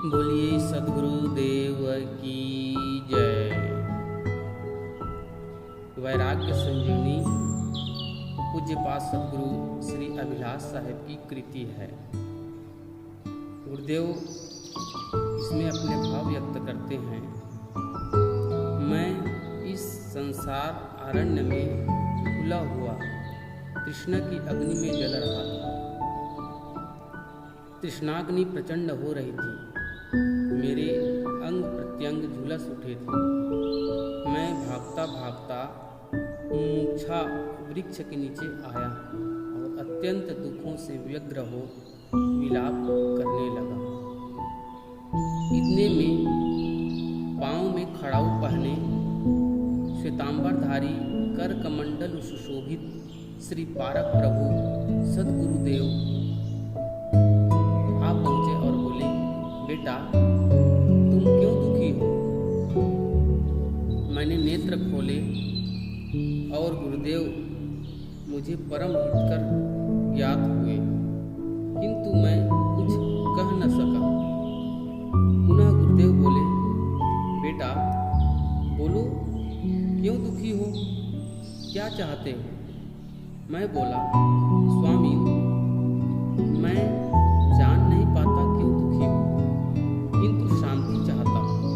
बोलिए सद्गुरुदेव की जय। वैराग्य संजीवनी पूज्यपाद सद्गुरु श्री अभिलाष साहेब की कृति है। गुरुदेव इसमें अपने भाव व्यक्त करते हैं। मैं इस संसार अरण्य में खुला हुआ तृष्णा की अग्नि में जल रहा था। तृष्णाग्नि प्रचंड हो रही थी। मेरे अंग प्रत्यंग झुलस उठे थे। मैं भागता भागता मुमुक्षा वृक्ष के नीचे आया और अत्यंत दुखों से व्यग्र हो विलाप करने लगा। इतने में पाँव में खड़ाऊ पहने श्वेतांबरधारी कर कमंडल सुशोभित श्री पारक प्रभु सद्गुरुदेव पहुंचे और बोले, बेटा तुम क्यों दुखी हो? मैंने नेत्र खोले और गुरुदेव मुझे परम हितकर ज्ञात हुए, किंतु मैं कुछ कह न सका। पुनः गुरुदेव बोले, बेटा बोलो क्यों दुखी हो, क्या चाहते हो? मैं बोला, स्वामी मैं जान नहीं पाता क्यों दुखी हूँ, किंतु शांति चाहता हूँ।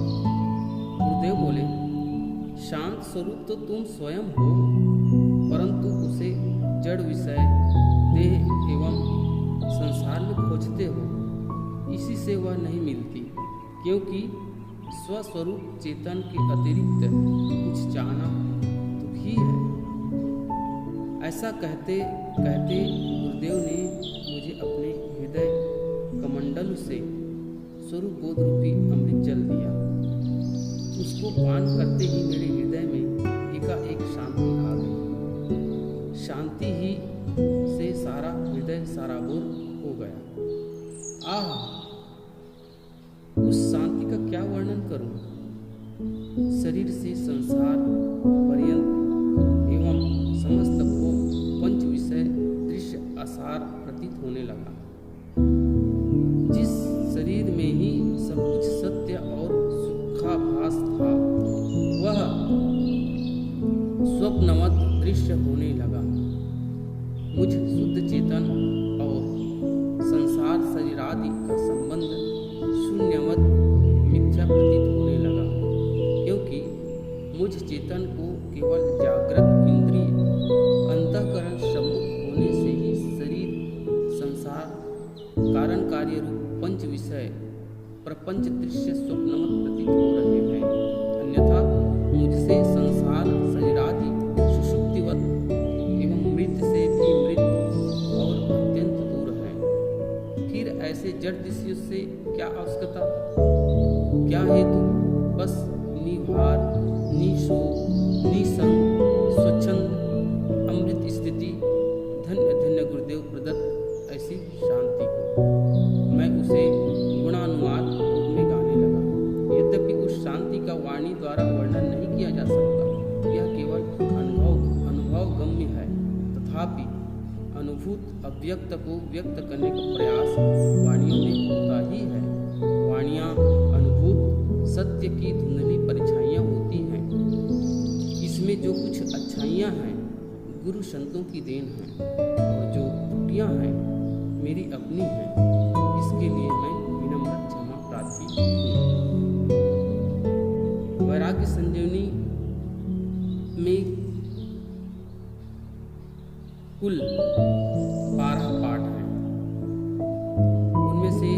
गुरुदेव बोले, शांत स्वरूप तो तुम स्वयं हो, परंतु उसे जड़ विषय देह एवं संसार में खोजते हो, इसी से वह नहीं मिलती, क्योंकि स्वस्वरूप चेतन के अतिरिक्त कुछ चाहना दुखी है। ऐसा कहते कहते गुरुदेव ने मुझे अपने हृदय कमंडल से स्वरूप बोध रूपी अमृत जल दिया। उसको पान करते ही मेरे हृदय में एकाएक शांति आ गई। शांति ही से सारा हृदय सराबोर हो गया। आह, उस शांति का क्या वर्णन करूं? शरीर से संसार पर्यंत एवं समस्त को पंच विषय दृश्य आसार प्रतीत होने लगा। जिस शरीर में ही सब कुछ सत्य और सुखाभास था, वह स्वप्नवत दृश्य होने लगा। मुझ शुद्ध चेतन और संसार शरीरादि का संबंध शून्यवत मिथ्या प्रतीत होने लगा, क्योंकि मुझ चेतन को केवल जागृत इंद्रिय अंतःकरण सम्मुख होने से ही शरीर संसार कारण कार्य रूप पंच विषय प्रपंच दृश्य स्वप्नवत प्रतीत हो रहे हैं। अन्यथा मुझसे संसार शरीरादि सुषुप्तिवत एवं मृत से भी मृत और अत्यंत दूर है। फिर ऐसे जड़ दृश्यों से क्या आवश्यकता, क्या हेतु? बस निभार, निशोक, निसंग, स्वच्छंद अमृत स्थिति, धन्य धन्य गुरुदेव प्रदत्त ऐसी शांति को मैं उसे गुणानुवाद रूप में गाने लगा। यद्यपि उस शांति का वाणी द्वारा वर्णन नहीं किया जा सकता, यह केवल अनुभव गम्य है, तथापि अनुभूत अव्यक्त को व्यक्त करने का प्रयास वाणियों में होता ही है। वाणियाँ अनुभूत सत्य की धुंधली परिछाइयाँ होती हैं। इसमें जो कुछ अच्छाइयाँ हैं गुरु संतों की देन है, और जो त्रुटियाँ हैं मेरी अपनी हैं। इसके लिए मैं विनम्र क्षमा प्रार्थी हूँ। वैराग्य संजीवनी में कुल 12 पाठ हैं। उनमें से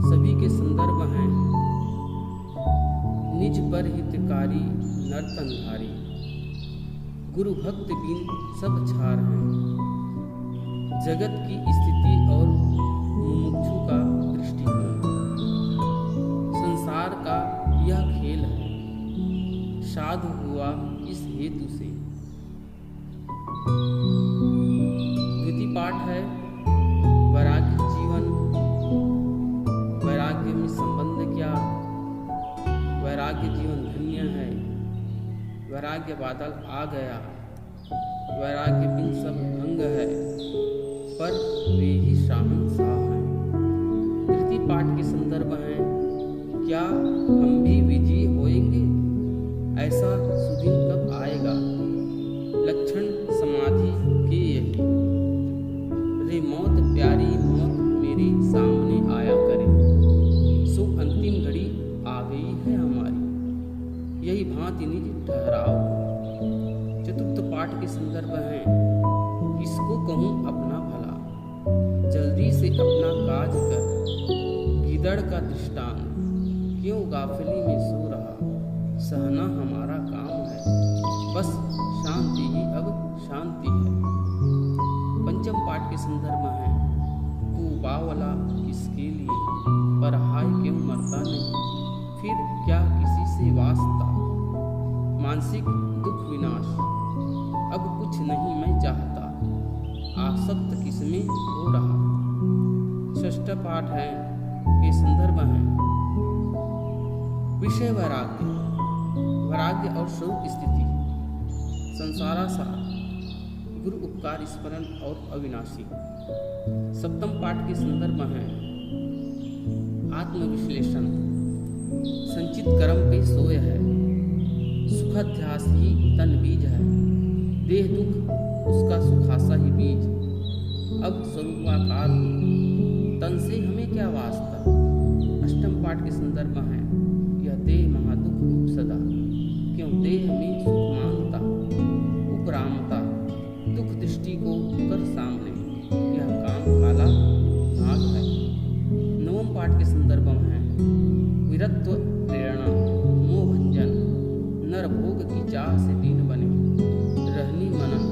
सभी के संदर्भ हैं निज पर हितकारी नर्तनधारी, गुरु भक्त बिन सब छार हैं। जगत की स्थिति और मुमुक्षु का दृष्टिकोण, संसार का यह खेल है, साधु हुआ इस हेतु से। द्वितीय पाठ है वैराग्य जीवन, वैराग्य में संबंध क्या, वैराग्य जीवन धन्य है, वैराग्य बादल आ गया, वैराग्य बिन सब भंग है, पर वे ही शाहंशाह हैं। प्यारी मौत मेरे सामने आया करे, सो अंतिम घड़ी आ गई है हमारी, यही भांति निज ठहराव। चतुर्थ पाठ के संदर्भ हैं, किसको कहूँ अपना भला, जल्दी से अपना काज कर, गिदड़ का दृष्टांत, क्यों गाफिली में सो रहा, सहना हमारा काम है, बस शांति ही अब शांति है। पंचम पाठ के संदर्भ हैं, तू बावला किसके लिए, पर हाय क्यों मरता नहीं, फिर क्या किसी से वास्ता, मानसिक दुख विनाश, अब कुछ नहीं मैं चाहता, आसक्त किसमें हो रहा। षष्ठ पाठ है के संदर्भ हैं, विषय वैराग्य, वैराग्य और स्वरूप स्थिति, संसारासार, गुरु उपकार स्मरण और अविनाशी। सप्तम पाठ के संदर्भ हैं, आत्मविश्लेषण, संचित कर्म पे सोय है, सुखाध्यास ही तन बीज है, देह दुख उसका सुखासा ही बीज, अब स्वरूपाकार तन से हमें क्या वास्ता। अष्टम पाठ के संदर्भ हैं, यह देह महादुख रूप सदा, क्यों देह में सुख मांगता, उपरामता, दुख दृष्टि को कर सामने, यह काम काला नाग है। नवम पाठ के संदर्भ हैं, वीरत्व प्रेरणा, मोहभंजन, नर भोग की चाह से दीन बने, रहनी मनन,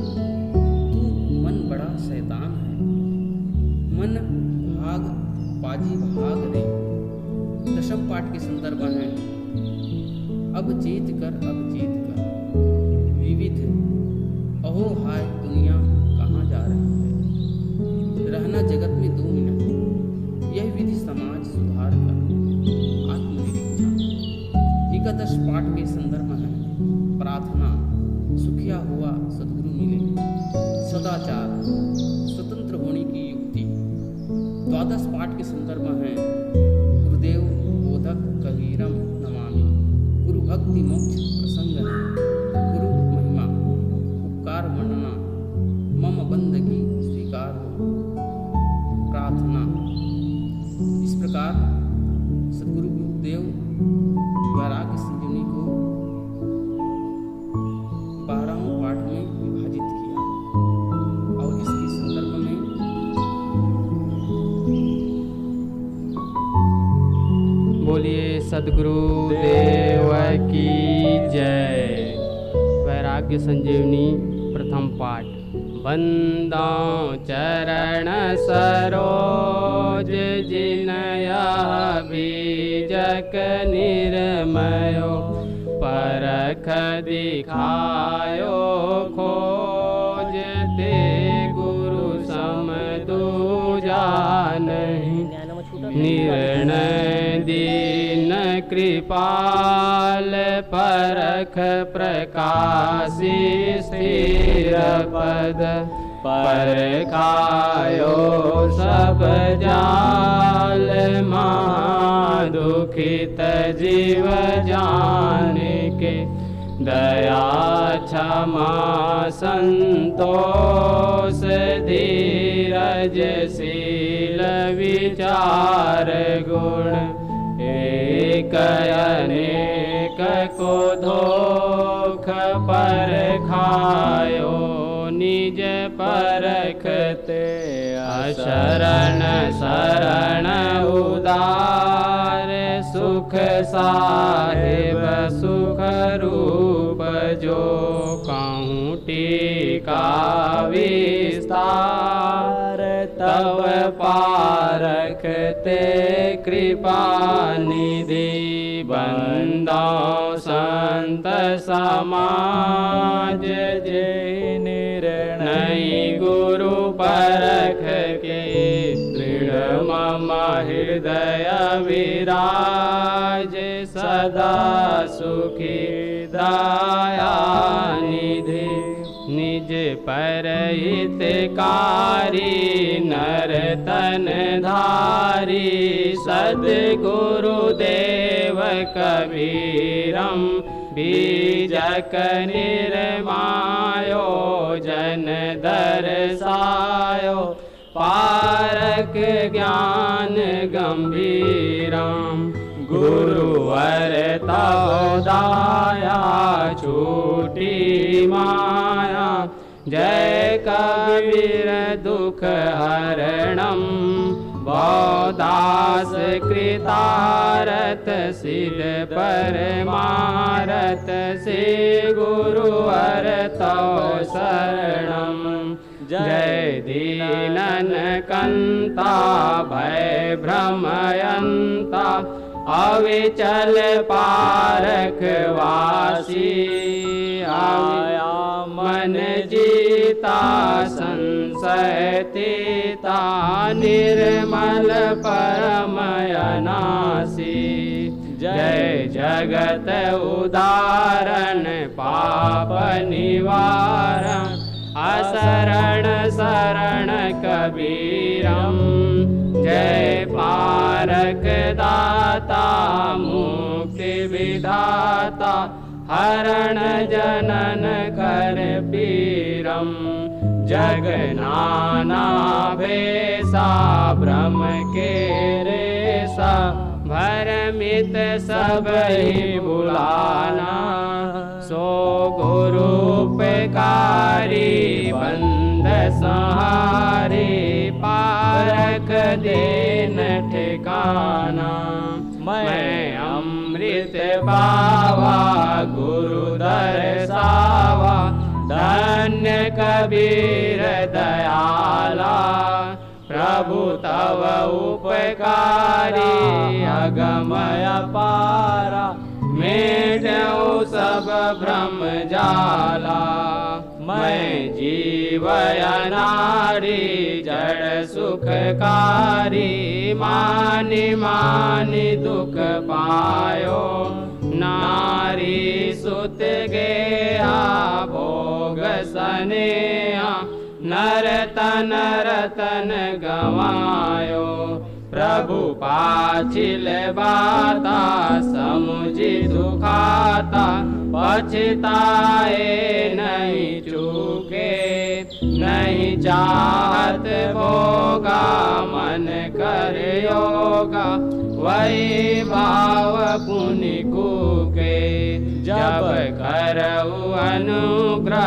तू मन बड़ा शैतान है, मन भाग बाजी भाग रे। दशम पाठ के संदर्भ हैं, अब चेत कर, विविध, अहो हाय दुनिया कहाँ जा रही है, रहना जगत में 2 मिनट, यह विधि समाज सुधार कर, आत्मनिरीक्षण। एकादश पाठ के संदर्भ हैं, प्रार्थना, सुखिया हुआ सद्गुरु मिले, सदाचार, स्वतंत्र होने की युक्ति। द्वादश पाठ के संदर्भ हैं, गुरुदेव बोधक कबीरम नमामि, गुरु भक्ति मोक्ष प्रसंग है, गुरु महिमा उपकार वर्णना, मम बंदगी स्वीकार हो, प्रार्थना। इस प्रकार सद्गुरु गुरुदेव वैराग्य संजीवनी को 12वें पाठ में विभाजित किया और इसके संदर्भ में बोलिए सद्गुरु देव की जय। वैराग्य संजीवनी प्रथम पाठ। बंदाओ चरण सरोज जिनया बीजक निर्मयो, परख दिखायो खोजते गुरु सम दूजा नहीं, निर्णय दीन कृपाल परख प्रकाशी स्थिर पद, परखायो सब जाल महादुखित जीव जान के, दया क्षमा संतोष धीरज शील विचार गुण, एक अनेक को धोख परखायो निज परखते, अशरण शरण उदार सुख साहेब सुख रूप, जो कहूँ टीका विस्तार, तव पारखते कृपा निधि, बंदाओ संत समाज जे निर्णय गुरु परख के, दृढ़ मम हृदय विराज, सदा सुखी दया निधि, निज पर हितकारी नर तन धारी, सद्गुरुदेव कबीरम बीजक निर्मायो, जन दर्शायो पारक ज्ञान गंभीरम। गुरुवर तव दाया छूटी माया, जय कबीर दुख हरणम। बौदास कृतारत सिद्ध परमारत, से गुरुवर तव शरणम। जय दीनन कंता भय भ्रमयंता, अविचल पारख वासी। आया मन जीता संशय तीता, निर्मल परमय नासी। जय जगत उदाहरण पाप निवारण, असरण शरण कबीरम। जय पारक दाता मुक्ति विधाता, हरण जनन कर पीरम। जग नाना भेसा भ्रम के रेसा, भरमित सब ही बुलाना। सो गुरु उपकारी बंद सहारे, पारक देन ठिकाना। मैं अमृत पावा गुरु दर्शावा, धन्य कबीर दयाला। प्रभु तव उपकारी अगमय पारा, मेटौ सब भ्रम जाला। मैं जीवय नारी जड़ सुखकारी, मानि मानि दुख पायो। नारी सुत गेहा भोग सनेहा, नरतन रतन गवायो। प्रभु पाछिल बाता समुझि दुखाता, पछताए नहीं चूके। नहीं चाहत भोगा मन कर योगा, वही भाव पुनि कूके। जब करऊ अनुग्रह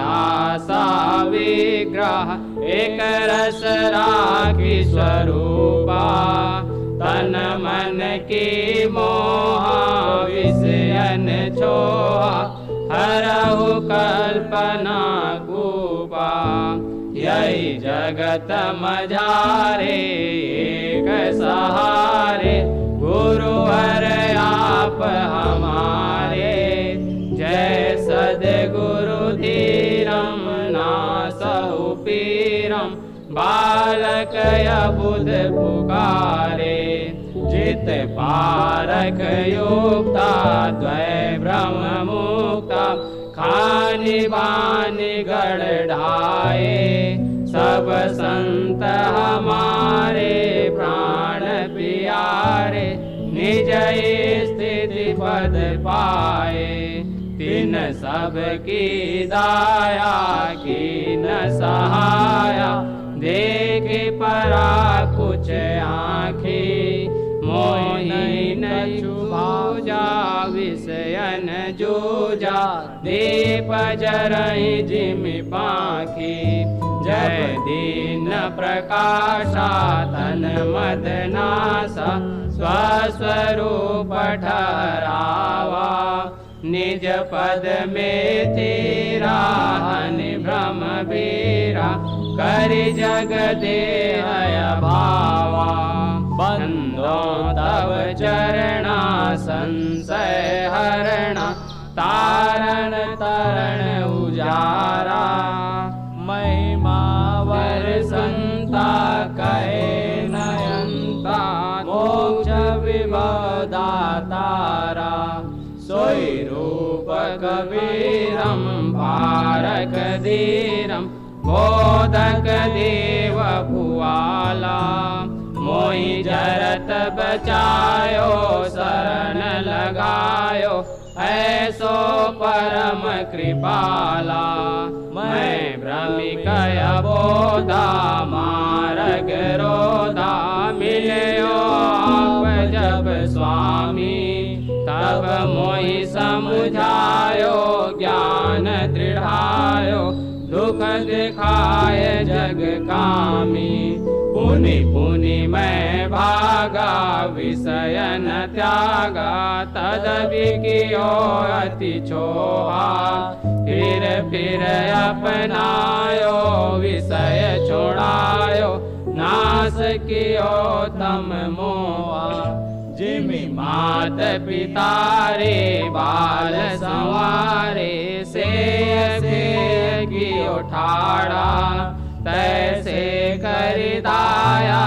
आशा विग्रह, एक रस राखी स्वरूपा। तन मन की मोहा विषयन छोहा, हरहु कल्पना कूपा। यही जगत मझारे एक सहारे, गुरुवर आप हमारे। जय सद्गुरु धीरम नासहु पीरम, बालक बुध पुकारे। जित पारक युक्ता द्वै ब्रह्म मुक्ता, खानि बानि गढ़ ढाए। सब संत हमारे प्राण प्यारे, निज स्थिति पद पाए। तिन सब की दाया की न सहाया, देख परा कुछ आँखी। मोहि न छूजा विषयन जूजा, दीप जरहि जिमि पाखी। जय दीन प्रकाशा तन मदनासा, स्वस्वरूप ठहरावा। निज पद में तेरा हनि भ्रम बीरा, करि जग देह भावा। बंदो तव चरणा संशय हरणा, तारण तरण उजारा। महिमावर संता कहे नयंता, मोक्ष विभव दातारा। सोई रूप कबीरम पारक धीरम, बोधक देव भुआला। मोहि जरत बचायो शरण लगायो, ऐसो परम कृपाला। मैं भ्रमिकय बोधा मार्ग रोधा मिलयो आप जब स्वामी तब मोहि समुझायो ज्ञान दृढ़ायो दुख दिखाए जग कामी पुनि पुनि मैं भागा विषय न त्यागा तदपि कियो अति छोहा फिर अपनायो विषय छोड़ायो नाश कियो तम मोहा जिमि मात पिता रे बाल संवारे से कियो ठाड़ा तैसे करिदाया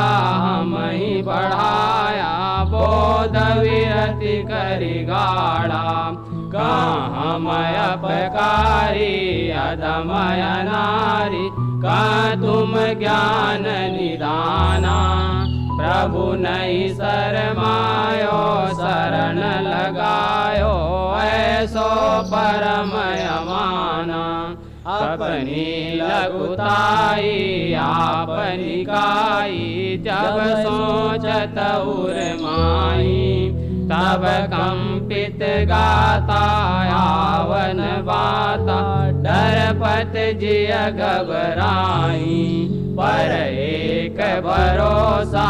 हम ही बढ़ाया बोध विरति करि गाढ़ा कहाँ मय अपकारी अधमय नारी कहाँ तुम ज्ञान निदाना प्रभु नहीं शरमायो शरण लगायो ऐसो परमय माना अपनी लघुताई आपनी काई जब सोचत उर माई तब कंपित गाता आवन बाता डरपत जिय घबराई पर एक भरोसा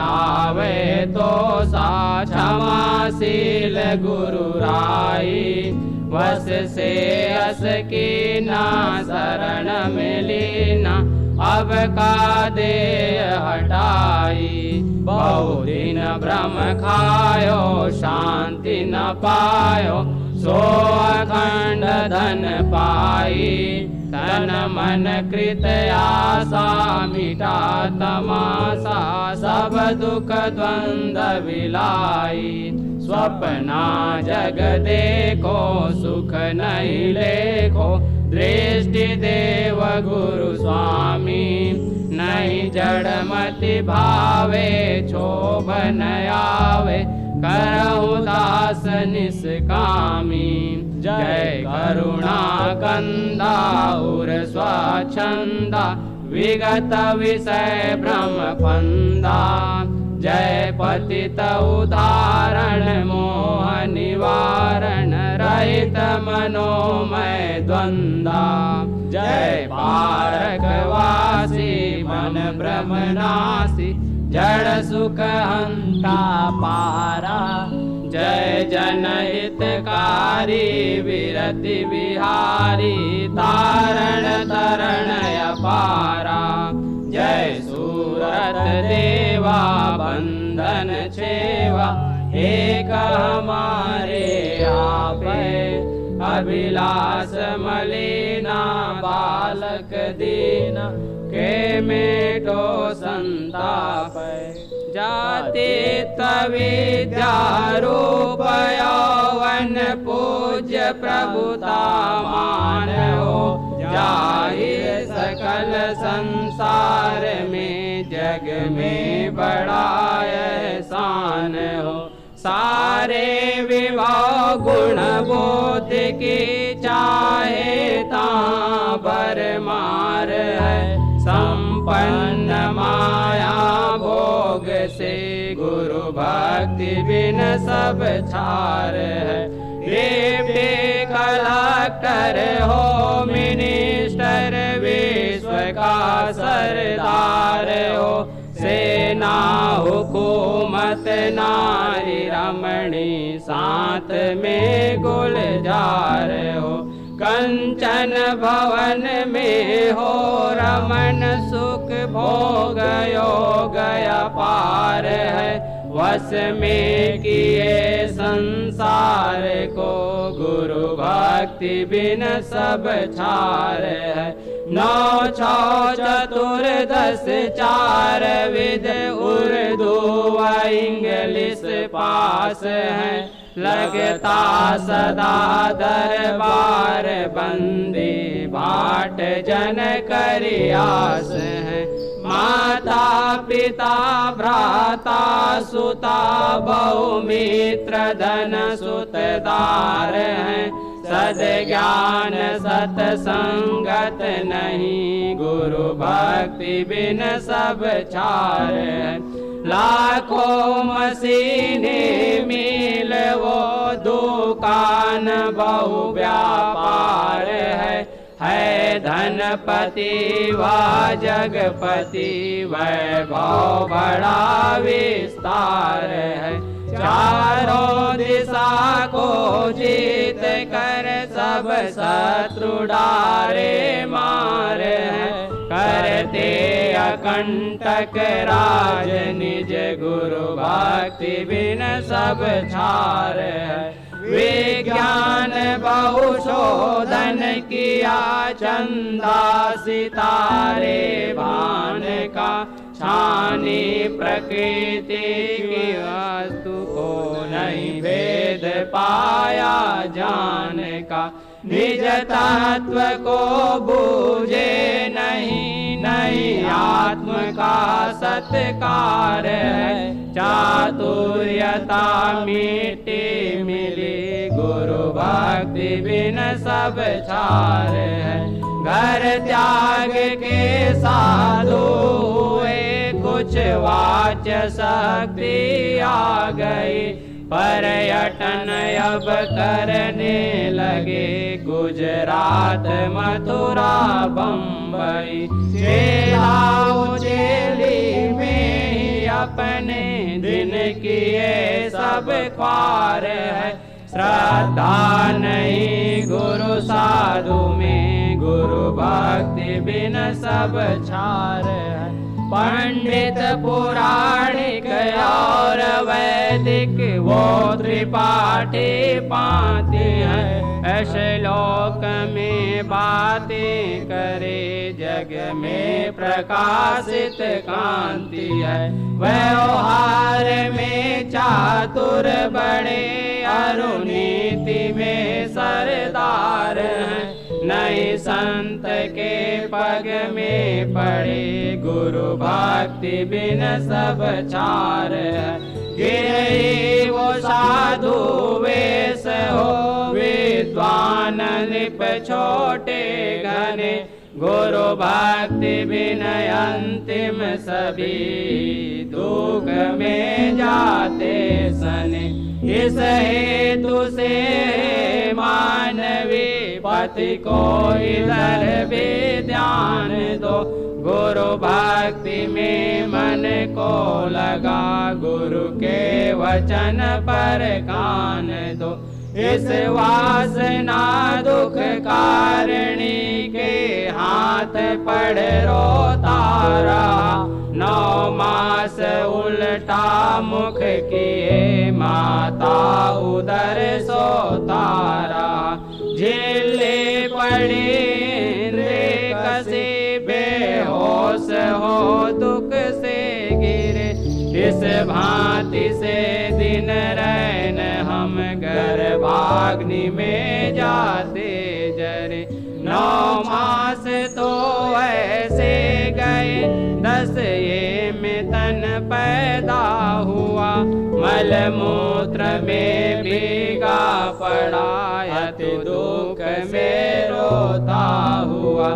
आवे तो सा क्षमाशील गुरु राई वस से अस की ना शरण मिली ना अब का दे हटाई बहुदिन भ्रम खायो शांति न पायो सो अखंड धन पाई तन मन कृत आशा मिटा तमाशा सब दुख द्वंद विलाई स्वप्ना जग देखो सुख नहीं लेखो दृष्टि देव गुरु स्वामी नहीं जड़मति भावे क्षोभ न आवे करहु दास निष्कामी जय करुणा कंदा उर स्वच्छंदा विगत विषय ब्रह्म फंदा जय पतित उदाहरण मोह निवारण रहित मनोमय द्वंदा जय पारक वासी मन ब्रह्मनासी जड़ सुख हंता पारा जय जनहितकारी विरति विहारी तारण तरण अपारा जय सूरत देवा बंधन छेवा एक हमारे आपे अभिलाष मलिना बालक दीना के मेटो संताप जाति तविद्या रूप यौवन पूज्य प्रभुता मान हो जाहिर सकल संसार में जग में बड़ा एहसान हो सारे विवाह गुण बोध की चाहे ताबर मार है संपन्न माया भोग से गुरु भक्ति बिन सब छार है रे कलेक्टर हो मिनिस्टर विश्व का सरदार हो सेना हुकूमत नारी रमणी साथ में गुलजार हो कंचन भवन में हो रमन सुख भोग योग अपार है वश में किए संसार को गुरु भक्ति बिन सब छार है नौ छौ चतुर्दश चार विद उर्दू व इंग्लिश पास है लगता सदा दरबार बंदी बाट जन करियास है माता पिता भ्राता सुता बहु मित्र धन सुतदार हैं सद ज्ञान सतसंगत नहीं, गुरु भक्ति बिन सब छार है। लाखों मसीने मिल वो दुकान बहु व्यापार है धनपति व जगपति वैभव बड़ा विस्तार है। चारों दिशा को जीत कर सब शत्रु डारे मार है। करते अकंटक राज निज, गुरु भक्ति बिन सब छार है। विज्ञान बहु शोधन किया, चंदा सितारे भान का, छानी प्रकृति की वस्तु को नहीं भेद पाया जान का। निज तत्व को बूझे नहीं, नहीं आत्म का सत्कार है। चातुर्यता मिट्टी मिली, गुरु भक्ति बिन सब छार है। घर त्याग के साधु हुए, कुछ वाच्य शक्ति आ गई। पर्यटन अब करने लगे, गुजरात मथुरा बम्बई। चेला चेली में ही अपने दिन किए सब ख्वार है। श्रद्धा नहीं गुरु साधु में, गुरु भक्ति बिन सब छार है। पंडित पुराणिक और वैदिक वो त्रिपाठी पाते हैं। श्लोक में बातें करे, जग में प्रकाशित कांति है। व्यवहार में चातुर बड़े, अरुनीति में सरदार हैं। नई संत के पग में पड़े, गुरु भक्ति बिन सब छार है। गिरे वो साधु वेश हो, विद्वान निप छोटे घने। गुरु भक्ति बिन अंतिम सभी, दुख में जाते सने। इस हेतु से मानवी पति को इधर भी ध्यान दो। गुरु भक्ति में मन को लगा, गुरु के वचन पर कान दो। इस वासना दुख कारिणी के हाथ पड़ रोता रहा। 9 मास उल्टा मुख किए, माता उदर सोता रहा। झेले पड़े रे कसे, बेहोश हो दुख से गिरे। इस भांति से दिन रैन हम गर्भाग्नि में जाते जरे। 9 मास तो ऐसे गए, 10 ये में तन पैदा हुआ। मल मूत्र में भीगा पड़ा, अति दुख में रोता हुआ।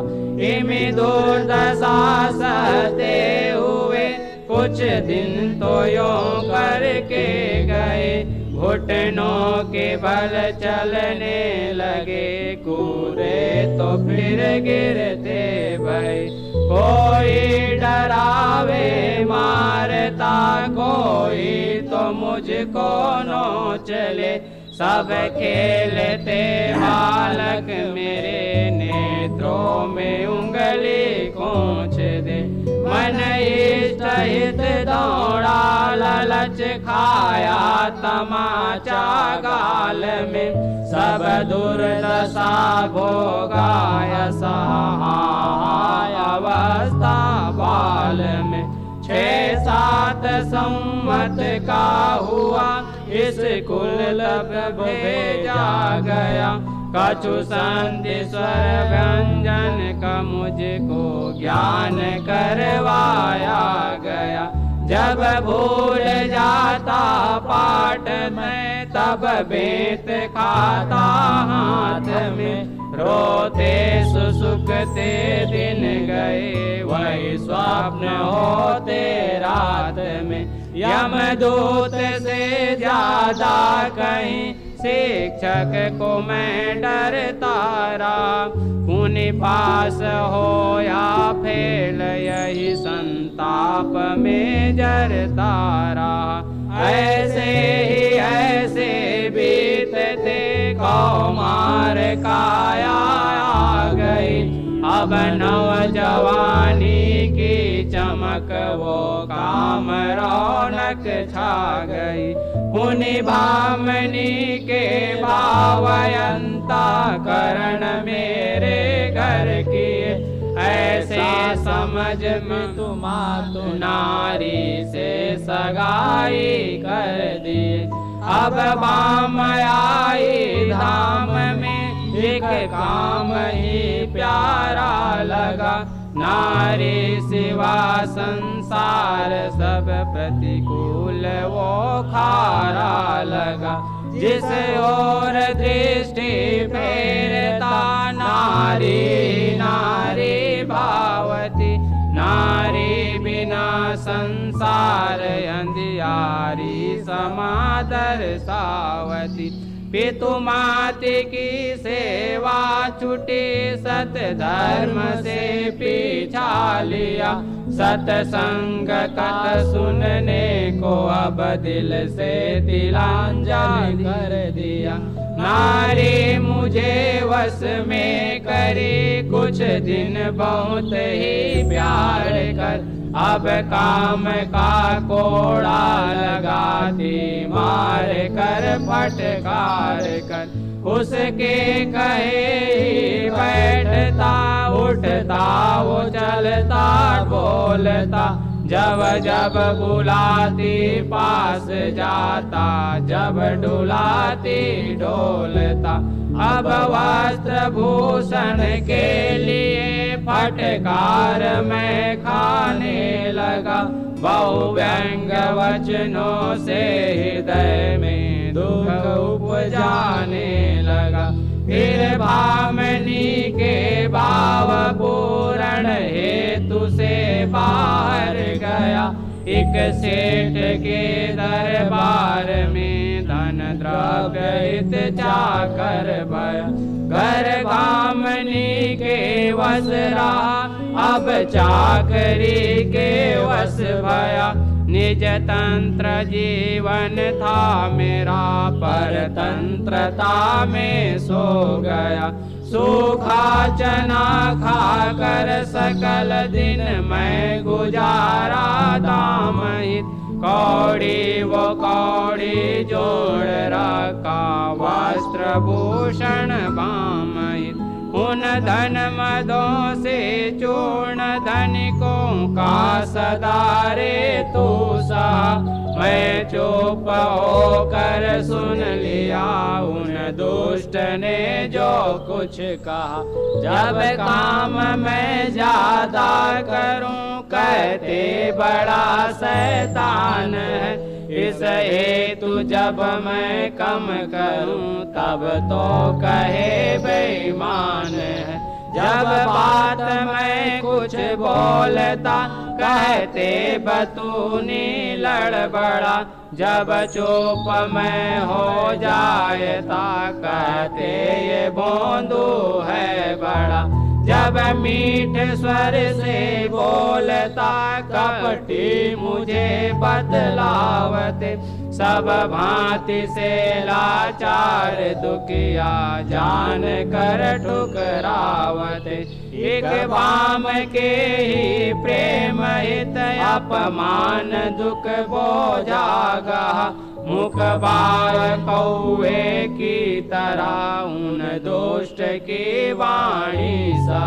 इमी दुर्दशा सहते हुए, कुछ दिन तो यूं करके गए। घुटनों के बल चलने लगे, कूदे तो फिर गिरते भय। कोई डरावे मारता, कोई तो मुझको नोच ले। सब खेलते बालक मेरे, नेत्रों में उंगली कोंच दे। मन इष्ट हित दौड़ा, लालच खाया तमाचा गाल में। सब दुर्दशा भोगाय सहाय अवस्था बाल में। 6-7 संवत का हुआ, इस कुल लब भेजा गया। कछु संधि स्वर व्यंजन का मुझको ज्ञान करवाया गया। जब भूल जाता पाठ में तब बेत खाता हाथ में, रोते सुसुकते दिन गए वही स्वप्न होते रात में। यमदूत से ज्यादा कहीं शिक्षक को मैं डरता रहा, उन्हीं पास हो या फेल यही संताप में जरता रहा। ऐसे बीतते कौमार काया आ गई, अब नौजवानी की चमक वो काम रौनक छा गई। पुनि भामनी के भावयंता करण मेरे घर की, ऐसे समझ में तुम नारी से सगाई कर दी। अब बाम आई धाम में एक काम ही प्यारा लगा, नारी सिवा संसार सब प्रतिकूल वो खारा लगा। जिस ओर दृष्टि फेरता नारी नारी भावती, नारी बिना संसार अंधियारी समादर सावती। पितु माति की सेवा छुटी सत धर्म से पीछा लिया, सतसंग कथ सुनने को अब दिल से तिलांजलि कर दिया। नारी मुझे वश में करी कुछ दिन बहुत ही प्यार कर, अब काम का कोड़ा लगाती मार कर फटकार कर। उसके कहे बैठता उठता वो चलता बोलता, जब जब बुलाती पास जाता जब डुलाती डोलता। अब वस्त्र भूषण के लिए फटकार मैं खाने लगा, बहु व्यंग वचनों से हृदय में दुख उपजाने लगा। फिर भामनी के भाव पूर्ण हेतु से बाहर गया, एक सेठ के दरबार में धन द्रव्य हित चाकर भया। घर भामनी के वश रहा अब चाकरी के वश भया, निज तंत्र जीवन था मेरा परतंत्रता में सो गया। सूखा चना खाकर सकल दिन मैं गुजारा दामहित, कौड़ी वो कौड़ी जोड़ रखा वस्त्र भूषण बामहित। उन धन मदों से चूर्ण धनिकों का सदारे तू सा, मैं चुप होकर सुन लिया उन दुष्ट ने जो कुछ कहा। जब काम मैं ज्यादा करूं कहते बड़ा शैतान है, इस हेतु जब मैं कम करूं तब तो कहे बेईमान है। जब बात मैं कुछ बोलता कहते बतूनी लड़बड़ा, जब चुप मैं हो जायता कहते ये बोंदू है बड़ा। जब मीठ स्वर से बोलता कपटी मुझे बतलावते, सब भांति से लाचार दुखिया जान कर ठुकरावते। एक भाम के ही प्रेम हित अपमान दुख बोझा गहा, मुख बार कौवे की तरह उन दुष्ट की वाणी सा।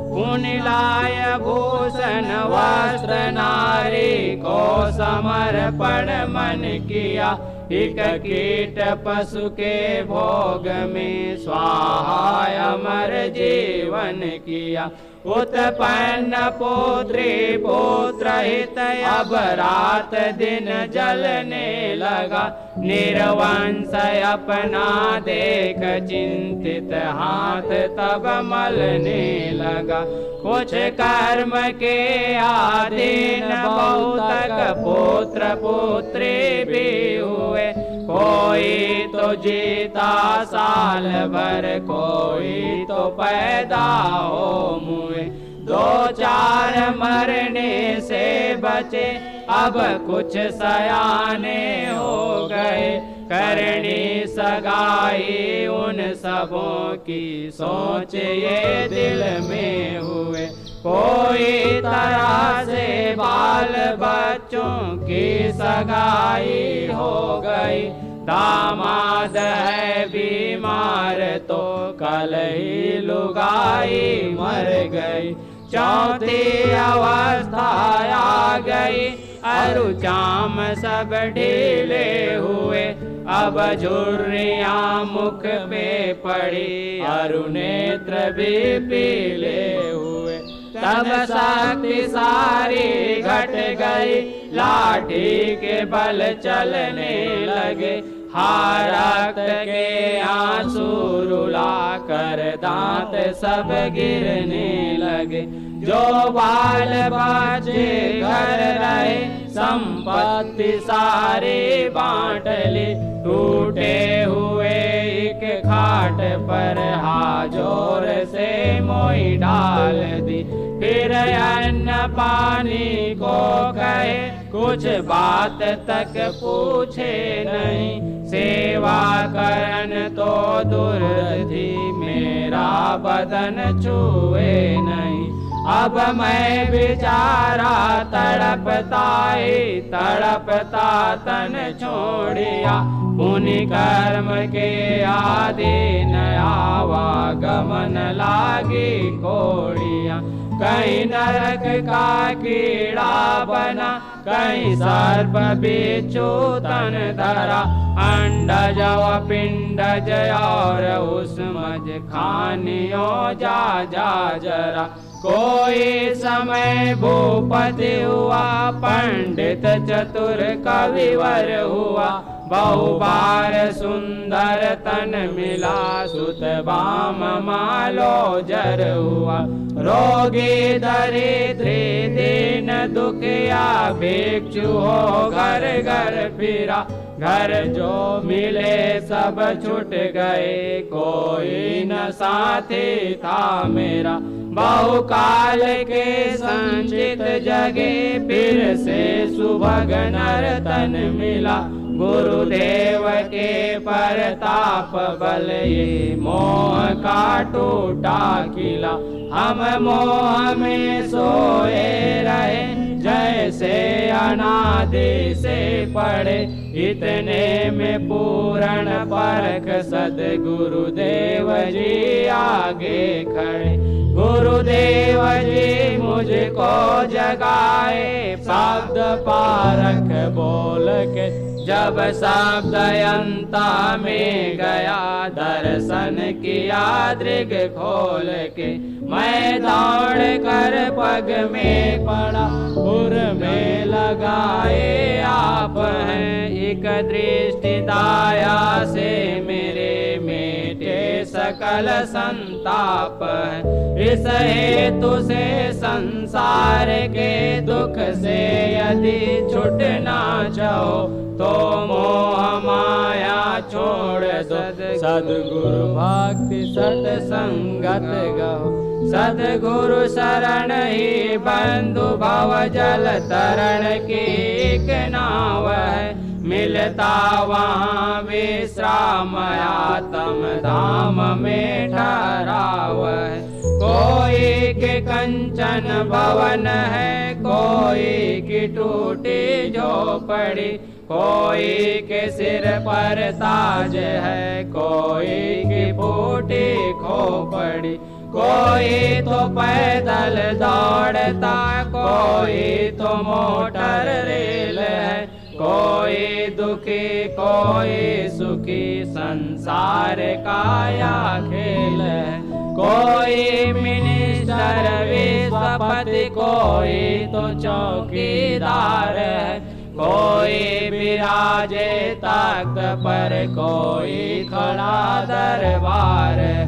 पुण्य लाय भूषण वस्त्र नारी को समर्पण मन किया, एक कीट पशु के भोग में स्वाहा अमर जीवन किया। उत्पन्न पुत्री पुत्र हित अब रात दिन जलने लगा। निर्वंश अपना देख चिंतित हाथ तब मलने लगा। कुछ कर्म के आधीन बहुतक पुत्र पुत्री भी हुए। कोई तो जीता साल भर कोई तो पैदा हो मुए। दो चार मरने से बचे अब कुछ सयाने हो गए। करनी सगाई उन सबों की सोच ये दिल में हुए। कोई तरह से बाल बच्चों की सगाई हो गई। दामाद है बीमार तो कल ही लुगाई मर गई। चौथी अवस्था आ गई अरुचाम सब ढीले हुए। अब झुर्रियां मुख पे पड़ी अरुनेत्र भी पीले हुए। तब शक्ति सारी घट गई लाठी के बल चलने लगे। हारत के आंसू रुला कर दांत सब गिरने लगे। जो बाल बच्चे घर रहे संपत्ति सारी बांट ली। टूटे हुए एक खाट पर हाजोर से मोई डाल दी। फिर अन्न पानी को कहे कुछ बात तक पूछे नहीं। सेवा करन तो दूर थी मेरा बदन छुए नहीं। अब मैं बेचारा तड़पता ही तड़पता तन छोड़िया। पुण्य कर्म के आधीन आवागमन लागी कोड़िया। कहीं नरक का कीड़ा बना कहीं सर्प बिच्छू तन धरा। अंडज व पिंडज और उस मज खानियों जा जा जरा। कोई समय भूपति हुआ पंडित चतुर कविवर हुआ। बहुबार सुंदर तन मिला सुत बाम मालो जर हुआ। रोगी दरिद्री दीन दुखिया भिक्षु हो घर घर फिरा। घर जो मिले सब छूट गए कोई न साथी था मेरा। बहुकाल के संचित जगे फिर से सुभग नर तन मिला। गुरुदेव के परताप बल ये मोह का टूटा किला। हम मोह में सोए रहे जैसे अनादि से पड़े। इतने में पूर्ण परख सद्गुरुदेव जी आगे खड़े। गुरुदेव जी मुझको जगाए शब्द पारख बोल के। जब शब्द अंता में गया दर्शन किया दृग खोल के। मैं दौड़ कर पग में पड़ा पुर में लगाए आप हैं। एक दृष्टि दाया से मेरे मेटे सकल संताप है। इस हेतु से संसार के दुख से यदि छूटना चाहो तो मोह माया छोड़ सद्गुरु भक्ति सत्संगत गहो। सद्गुरु शरण ही बंधु भव जल तरण की एक नाव है। मिलता वहाँ विश्राम आत्म धाम में ठहराव है। कोई के कंचन भवन है कोई की टूटी झोपड़ी। कोई के सिर पर ताज है कोई की फूटी खोपड़ी। कोई तो पैदल दौड़ता कोई तो मोटर रेल है। कोई दुखी कोई सुखी संसार का या खेल है। कोई मिनिस्टर विश्वपति, कोई तो चौकीदार है। कोई विराजे तख्त पर, कोई खड़ा दरबार है।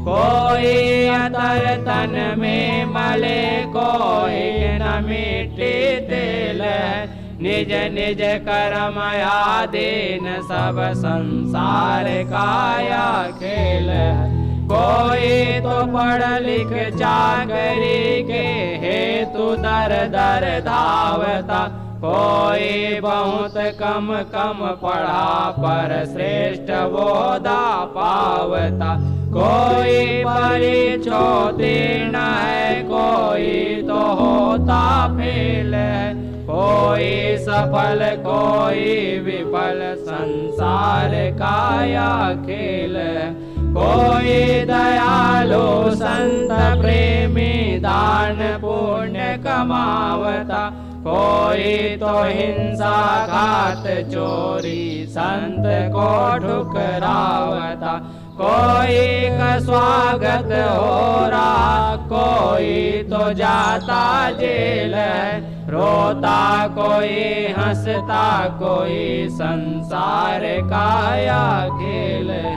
कोई अतर तन में मले, कोई न मिट्टी तेल है। निज निज कर्म आधीन, सब संसार काया खेल है। कोई तो पढ़ लिख चाकरी के हेतु दर दर धावता। कोई बहुत कम कम पढ़ा पर श्रेष्ठ बोधा पावता। कोई परीक्षोत्तीर्ण है, कोई तो होता फेल है। कोई सफल कोई विफल, संसार काया खेल है। कोई दयालु संत प्रेमी, दान पुण्य कमावता। कोई तो हिंसा घात चोरी, संत को ठुकरावता। कोई का स्वागत हो रहा, कोई तो जाता जेल है। रोता कोई हंसता, कोई संसार काया खेल है।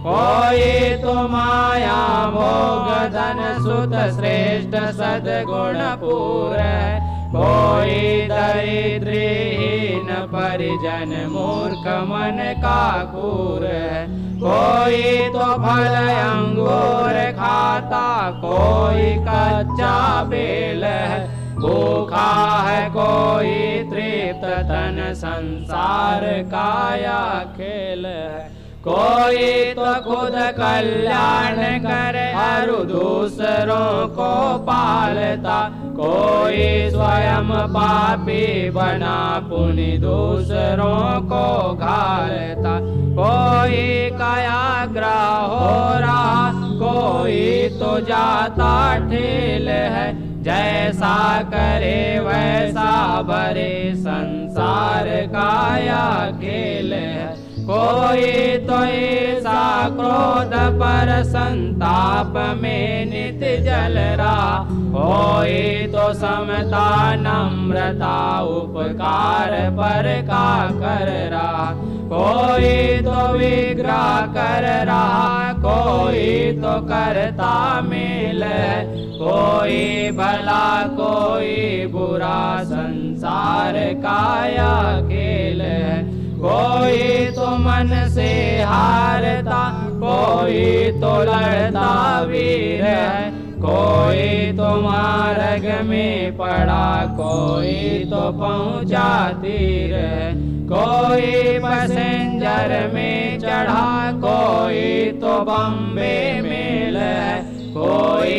कोई तो माया भोग धन सुत, श्रेष्ठ सद्गुण पूर है। कोई दरिद्रहीन परिजन, मूर्ख मन का कूर है। कोई तो फल अंगूर खाता, कोई कच्चा बेल है। भूखा है कोई तृप्त तन, संसार काया खेल है। कोई तो खुद कल्याण करे, और दूसरों को पालता। कोई स्वयं पापी बना, पुण्य दूसरों को घालता। कोई कायाग्रह हो रहा, कोई तो जाता ठेल है। जैसा करे वैसा भरे, संसार काया खेल है। कोई तो ऐसा क्रोध पर, संताप में नित्य जल रहा। कोई तो समता नम्रता, उपकार पर का कर रहा। कोई तो विग्रह कर रहा, कोई तो करता मेल है। कोई भला कोई बुरा, संसार काया खेल है। कोई तो मन से हारता, कोई तो लड़ता वीर है। कोई तो मार्ग में पड़ा, कोई तो पहुँचा तीर है। कोई पैसेंजर में चढ़ा, कोई तो बम्बे मेल है। कोई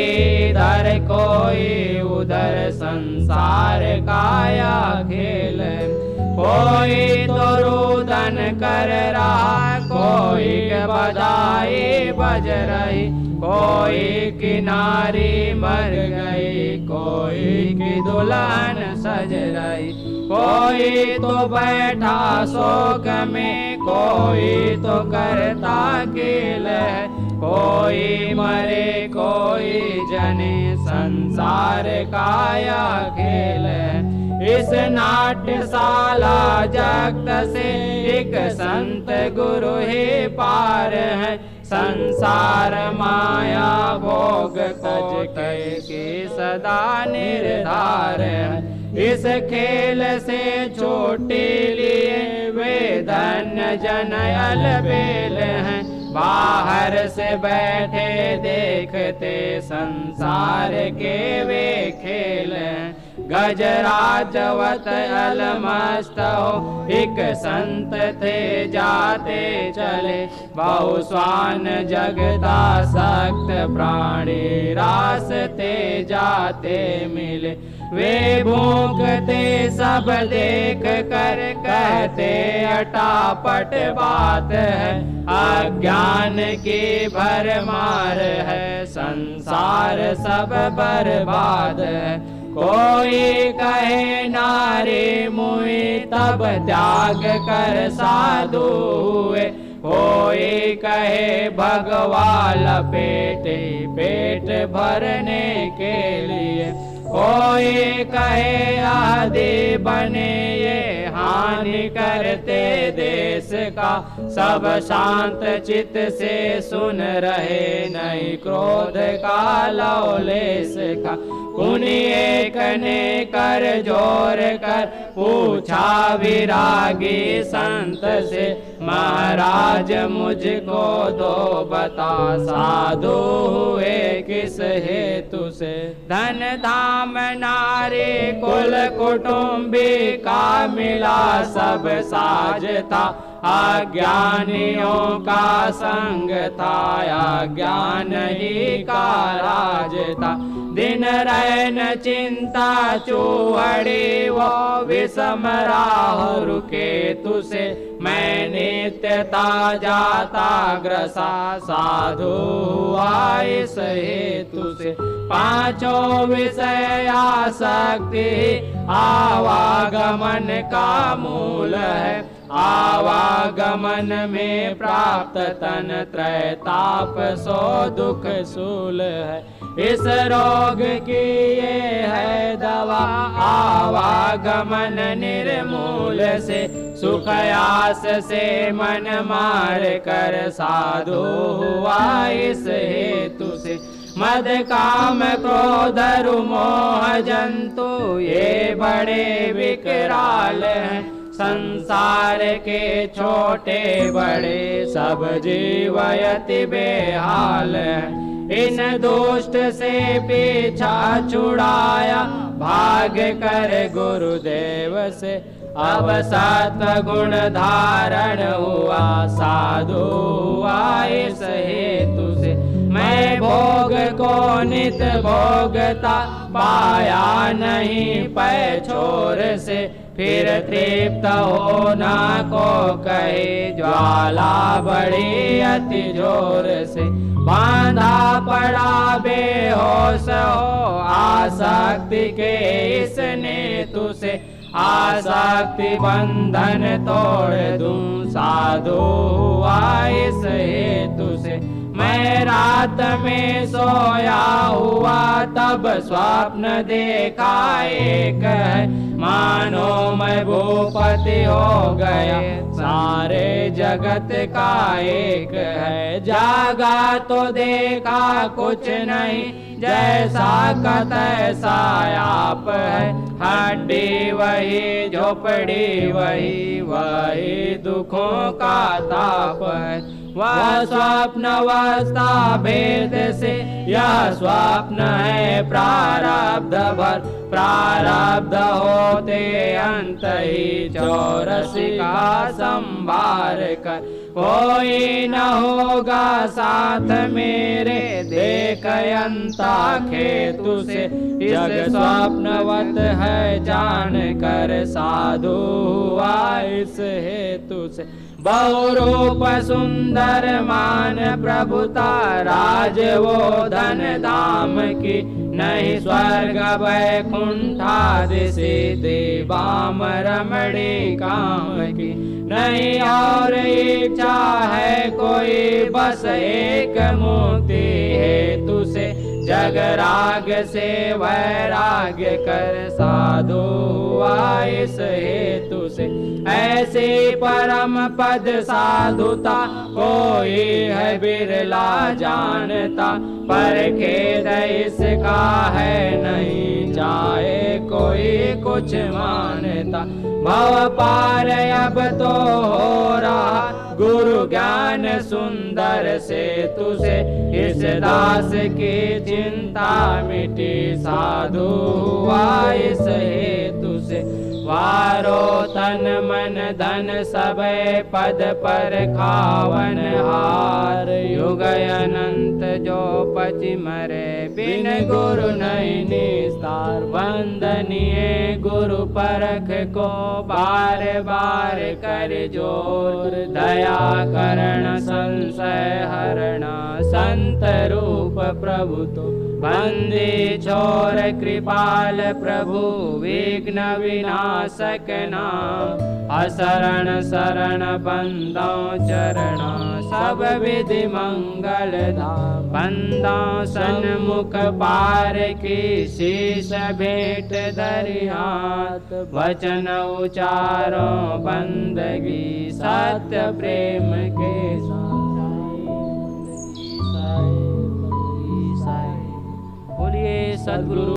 इधर कोई उधर, संसार काया खेल है। कोई तो रुदन कर रहा, कोई बधाई बज रही। कोई किनारी मर गई, कोई की दुल्हन सज रही। कोई तो बैठा शोक में, कोई तो करता खेल है। कोई मरे कोई जने, संसार काया खेल है। इस नाट्यशाला जगत से एक संत गुरु ही पार है। संसार माया भोग तज के सदा निर्धार है। इस खेल से छोटे लिए वे धन्य जन अलबेल हैं। बाहर से बैठे देखते संसार के वे खेल हैं। गजराजवत अलमस्त हो एक संत थे जाते चले। बहु स्वान जगता सक्त प्राणी रास्ते जाते मिले। वे भूखते सब देख कर कहते अटापट बात है। अज्ञान की भरमार है संसार सब बर्बाद है। कोई कहे नारी मुई तब त्याग कर साधु हुए, कोई कहे भगवा लपेटे पेट भरने के लिए, कोई कहे आदि बने ये हानि करते देश का, सब शांत चित से सुन रहे नहीं क्रोध का लौलेस का। उन्हीं एक ने कर जोर कर पूछा विरागी संत से, महाराज मुझको दो बता साधु हुए किस हेतु से। धन धाम नारी कुल कुटुंबी का मिला सब साज था, अज्ञानियों का संग था अज्ञान ही का राज था। दिन रैन चिंता चूहड़ी वो विषम राहु रुके तुसे, मैं नित्यता जाता ग्रसा साधु हुआ इस हेतु से। पांचों विषय आसक्ति आवागमन का मूल है, आवागमन में प्राप्त तन त्रय ताप सो दुख सूल है। इस रोग की ये है दवा आवागमन निर्मूल से, सुख आस से मन मार कर साधु हुआ इस हेतु से। मद काम क्रोध मोह जंतु ये बड़े विकराल हैं, संसार के छोटे बड़े सब जीव यति बेहाल हैं। इन दुष्ट से पीछा छुड़ाया भाग कर गुरुदेव से, अब सत्व गुण धारण हुआ साधु हुआ इस हेतु से। मैं भोग को नित भोगता पाया नहीं पै छोर से, फिर तृप्त होना को कहे ज्वाला बड़ी अति जोर से। बांधा पड़ा बेहोश हो आसक्ति के इस नेतु से, आसक्ति बंधन तोड़ दूं साधु हुआ इस हेतु से। मैं रात में सोया हुआ तब स्वप्न देखा एक है, मानो मैं भूपति हो गया सारे जगत का एक है। जागा तो देखा कुछ नहीं जैसा का तैसा आप है, हड्डी वही झोपड़ी वही वही दुखों का ताप है। वह स्वप्न अवस्था भेद से यह स्वप्न है प्रारब्ध भर, प्रारब्ध होते अंत ही चौरसी का संभार कर। कोई न होगा साथ मेरे देख अंता खेतु से, जग स्वप्नवत है जान कर साधु हुआ इस हेतु से। बहुरूप सुंदर मान प्रभुता राज वो धन धाम की, नहीं स्वर्ग वैकुंठादि सिद्धि वाम रमणी काम की। नहीं और इच्छा है कोई बस एक मुक्ति हेतु से, जग राग से वैराग्य कर साधु हुआ इस हेतु से। ऐसे परम पद साधुता कोई है बिरला जानता, पर खेद इसका है नहीं चाहे कोई कुछ मानता। भव पार अब तो हो रहा गुरु ज्ञान सुंदर से तुझे, इस दास की चिंता मिटी साधु हुआ इस हेतु से। वारो तन मन धन सबे पद पर खावन हार, युग अनंत जो पचि मरे बिन गुरु नहीं निस्तार। वंदनीय गुरु परख को बार बार कर जोर, दया करण संशय हरण संत रूप प्रभु तो वंदे छोर कृपाल प्रभु विघ्न विनाशक नाम। असरण शरण बंदो चरण सब विधि मंगल धाम। बंदो सन्मुख पार की शीस भेंट धरि हाथ। वचन उचारो बंदगी सत्य प्रेम के साथ। बोलिए सद्गुरु